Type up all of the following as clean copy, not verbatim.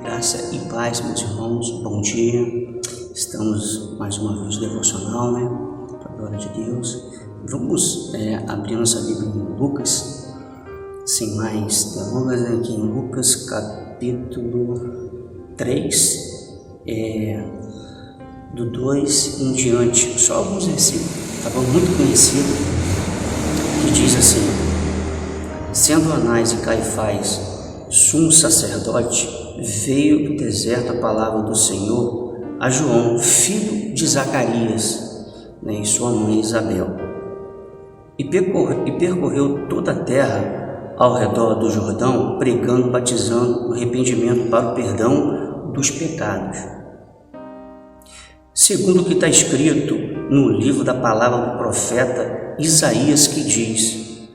Graça e paz, meus irmãos, bom dia. Estamos mais uma vez no devocional, para a glória de Deus. Vamos abrir nossa Bíblia em Lucas, sem mais delongas, aqui em Lucas capítulo 3, do 2 em diante, só alguns versículos, tá bom? Muito conhecido, que diz assim: sendo Anás e Caifás sumo sacerdote, veio do deserto a palavra do Senhor a João, filho de Zacarias, e sua mãe Isabel, e percorreu toda a terra ao redor do Jordão, pregando, batizando o arrependimento para o perdão dos pecados, segundo o que está escrito no livro da palavra do profeta Isaías, que diz: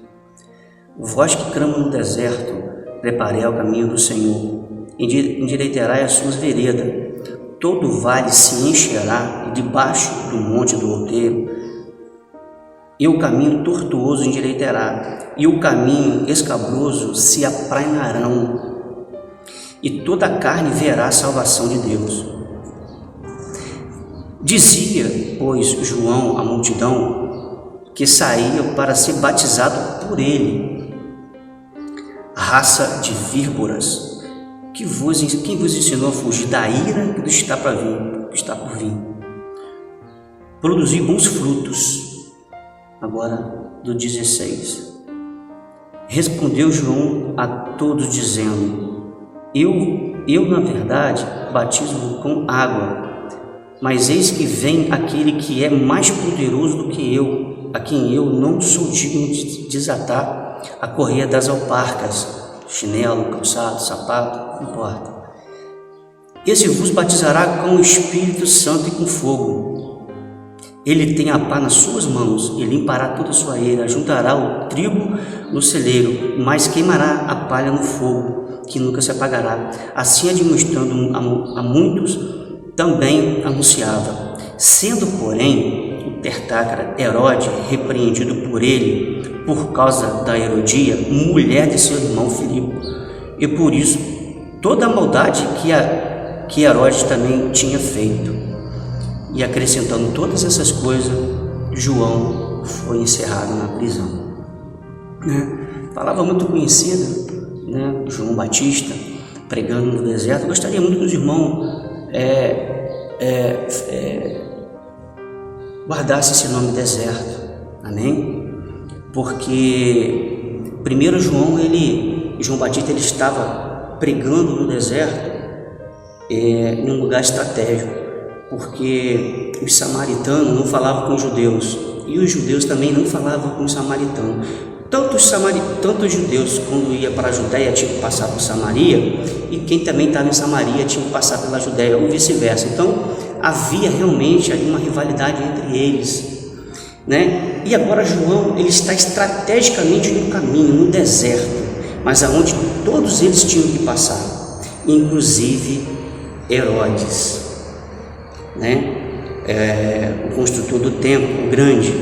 vós que crama no deserto, preparei o caminho do Senhor, endireitará as suas veredas. Todo vale se encherá, e debaixo do monte do outeiro, e o caminho tortuoso endireitará, e o caminho escabroso se aplainarão, e toda a carne verá a salvação de Deus. Dizia, pois, João à multidão que saía para ser batizado por ele: raça de víboras, quem vos ensinou a fugir da ira que está por vir? Produzir bons frutos. Agora, do 16. Respondeu João a todos, dizendo: Eu na verdade batizo com água, mas eis que vem aquele que é mais poderoso do que eu, a quem eu não sou digno de desatar a correia das alparcas, chinelo, calçado, sapato, não importa. Esse vos batizará com o Espírito Santo e com fogo. Ele tem a pá nas suas mãos, e limpará toda a sua eira, juntará o trigo no celeiro, mas queimará a palha no fogo, que nunca se apagará. Assim, admoestando a muitos, também anunciava. Sendo, porém, o Tertácora Herodes repreendido por ele, por causa da Herodia, mulher de seu irmão Filipe, e por isso toda a maldade que Herodes também tinha feito. E acrescentando todas essas coisas, João foi encerrado na prisão. Palavra muito conhecida, João Batista pregando no deserto. Gostaria muito que os irmãos guardassem esse nome deserto, amém? Porque primeiro João Batista, ele estava pregando no deserto em um lugar estratégico, porque os samaritanos não falavam com os judeus, e os judeus também não falavam com os samaritanos. Tanto os judeus, quando ia para a Judéia, tinham que passar por Samaria, e quem também estava em Samaria tinha que passar pela Judéia, ou vice-versa. Então havia realmente uma rivalidade entre eles, E agora João, ele está estrategicamente no caminho, no deserto, mas aonde todos eles tinham que passar, inclusive Herodes, o construtor do templo, o grande.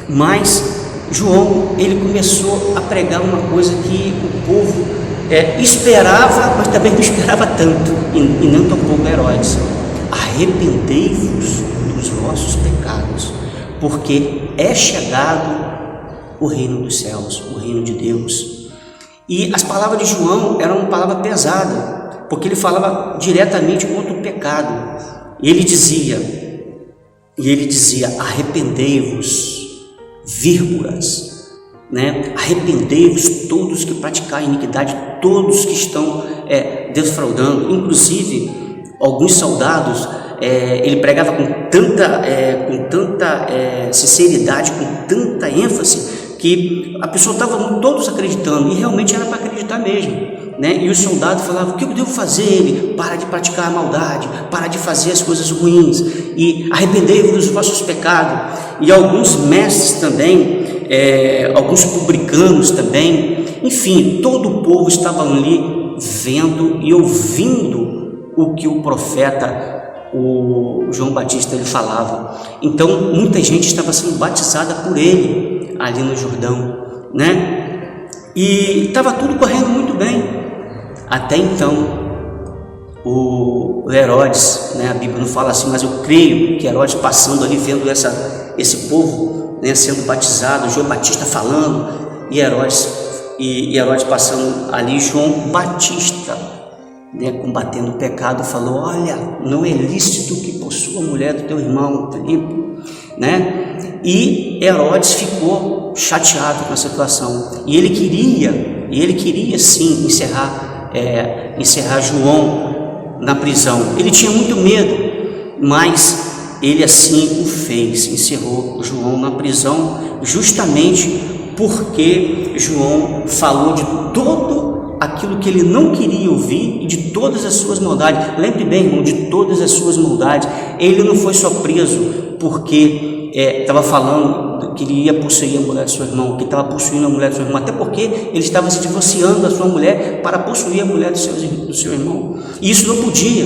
Mas João, ele começou a pregar uma coisa que o povo esperava, mas também não esperava tanto, e não tão pouco Herodes: arrependei-vos dos vossos pecados, porque é chegado o reino dos céus, o reino de Deus. E as palavras de João eram uma palavra pesada, porque ele falava diretamente contra o pecado. E ele dizia: arrependei-vos, vírgulas, arrependei-vos todos que praticarem iniquidade, todos que estão defraudando. Inclusive, alguns soldados, ele pregava com tanta sinceridade, com tanta ênfase, que a pessoa estava todos acreditando, e realmente era para acreditar mesmo, E os soldados falavam: o que eu devo fazer? Ele: para de praticar a maldade, para de fazer as coisas ruins, e arrependei-vos dos vossos pecados. E alguns mestres também, alguns publicanos também, enfim, todo o povo estava ali vendo e ouvindo o que o profeta, o João Batista, ele falava. Então muita gente estava sendo batizada por ele ali no Jordão, E estava tudo correndo muito bem, até então o Herodes, né, a Bíblia não fala assim, mas eu creio que Herodes passando ali, vendo esse povo, né, sendo batizado, João Batista falando, e Herodes passando ali, João Batista, né, combatendo o pecado, falou: olha, não é lícito que possua a mulher do teu irmão Filipe, né? E Herodes ficou chateado com a situação, e ele queria sim encerrar João na prisão. Ele tinha muito medo, mas ele assim o fez, encerrou João na prisão, justamente porque João falou de todo aquilo que ele não queria ouvir e de todas as suas maldades. Lembre bem, irmão, de todas as suas maldades. Ele não foi só preso porque estava falando que ele ia possuir a mulher do seu irmão, que estava possuindo a mulher do seu irmão, até porque ele estava se divorciando da sua mulher para possuir a mulher do seu irmão, e isso não podia,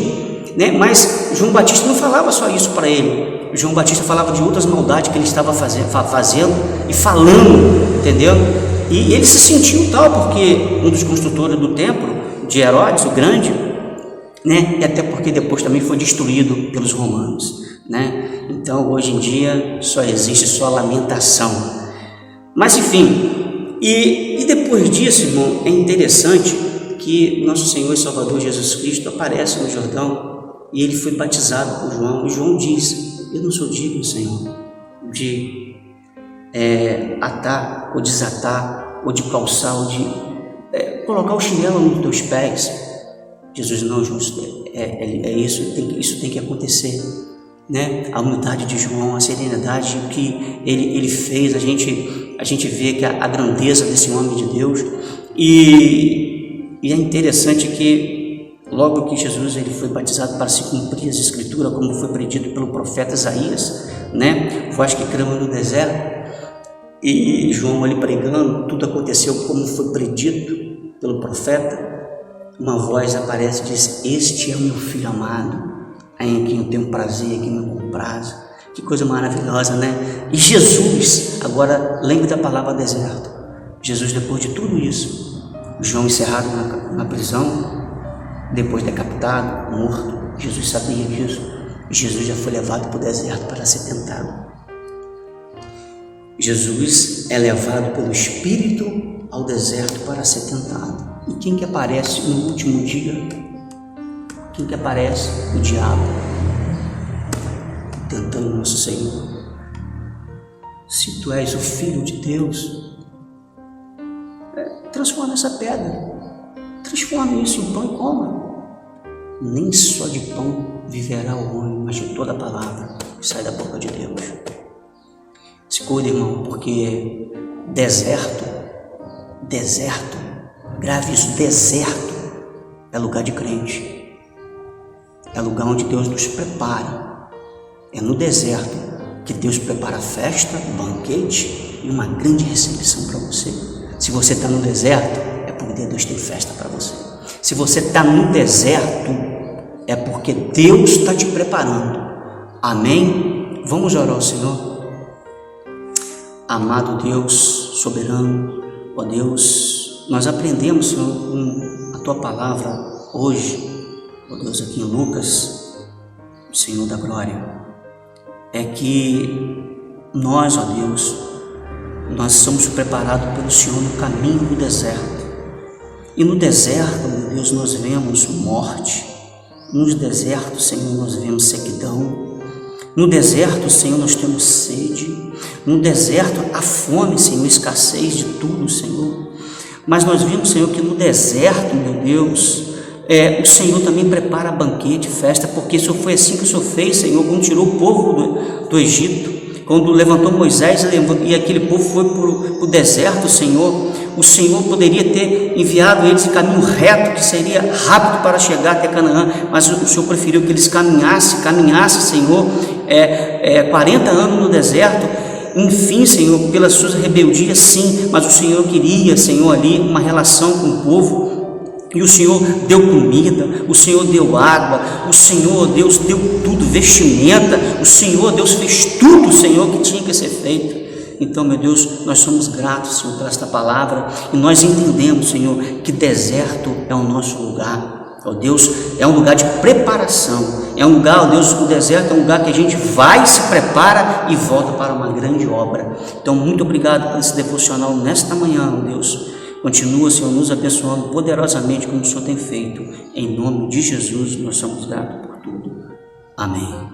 né? Mas João Batista não falava só isso para ele. João Batista falava de outras maldades que ele estava fazendo e falando, entendeu? E ele se sentiu tal, porque um dos construtores do templo de Herodes, o grande, né? E até porque depois também foi destruído pelos romanos, né? Então hoje em dia só existe só lamentação. Mas enfim, e depois disso, irmão, é interessante que nosso Senhor e Salvador Jesus Cristo aparece no Jordão e ele foi batizado por João. E João diz: eu não sou digno, Senhor, de atar ou desatar, ou de calçar, ou de colocar o chinelo nos teus pés. Jesus: não, João, isso tem que acontecer, né? A humildade de João, a serenidade que ele fez, a gente vê que a grandeza desse homem de Deus. E é interessante que logo que Jesus ele foi batizado para se cumprir as escrituras, como foi predito pelo profeta Isaías, né? Voz que clama no deserto, e João ali pregando, tudo aconteceu como foi predito pelo profeta. Uma voz aparece e diz: este é o meu filho amado, em quem eu tenho prazer, em quem me comprazo. Que coisa maravilhosa, né? E Jesus, agora lembre da palavra deserto. Jesus, depois de tudo isso, João encerrado na prisão, depois decapitado, morto, Jesus sabia disso. Jesus já foi levado para o deserto para ser tentado. Jesus é levado pelo Espírito ao deserto para ser tentado. E quem que aparece no último dia? Quem que aparece? O diabo, tentando nosso Senhor. Se tu és o Filho de Deus, transforma essa pedra, transforma isso em pão e coma. Nem só de pão viverá o homem, mas de toda a palavra que sai da boca de Deus. Se cuida, irmão, porque deserto, grave isso, deserto é lugar de crente. É lugar onde Deus nos prepara. É no deserto que Deus prepara festa, banquete e uma grande recepção para você. Se você está no deserto, é porque Deus tem festa para você. Se você está no deserto, é porque Deus está te preparando. Amém? Vamos orar ao Senhor. Amado Deus soberano, ó Deus, nós aprendemos, Senhor, com a Tua palavra hoje, ó Deus, aqui em Lucas, Senhor da glória, é que nós, ó Deus, nós somos preparados pelo Senhor no caminho do deserto. E no deserto, meu Deus, nós vemos morte. No deserto, Senhor, nós vemos sequidão. No deserto, Senhor, nós temos sede. No deserto, a fome, Senhor, escassez de tudo, Senhor. Mas nós vimos, Senhor, que no deserto, meu Deus, o Senhor também prepara banquete, festa, porque isso foi assim que o Senhor fez, Senhor, quando tirou o povo do Egito, quando levantou Moisés e aquele povo foi para o deserto, Senhor. O Senhor poderia ter enviado eles em caminho reto, que seria rápido para chegar até Canaã, mas o Senhor preferiu que eles caminhassem, Senhor, 40 anos no deserto. Enfim, Senhor, pelas suas rebeldias, sim, mas o Senhor queria, Senhor, ali uma relação com o povo. E o Senhor deu comida, o Senhor deu água, o Senhor, Deus, deu tudo, vestimenta, o Senhor, Deus, fez tudo, Senhor, que tinha que ser feito. Então, meu Deus, nós somos gratos, Senhor, por esta palavra, e nós entendemos, Senhor, que deserto é o nosso lugar. Ó Deus, é um lugar de preparação, é um lugar, ó Deus, o deserto é um lugar que a gente vai, se prepara e volta para uma grande obra. Então, muito obrigado por esse devocional nesta manhã, ó Deus. Continua, Senhor, nos abençoando poderosamente como o Senhor tem feito. Em nome de Jesus, nós somos gratos por tudo. Amém.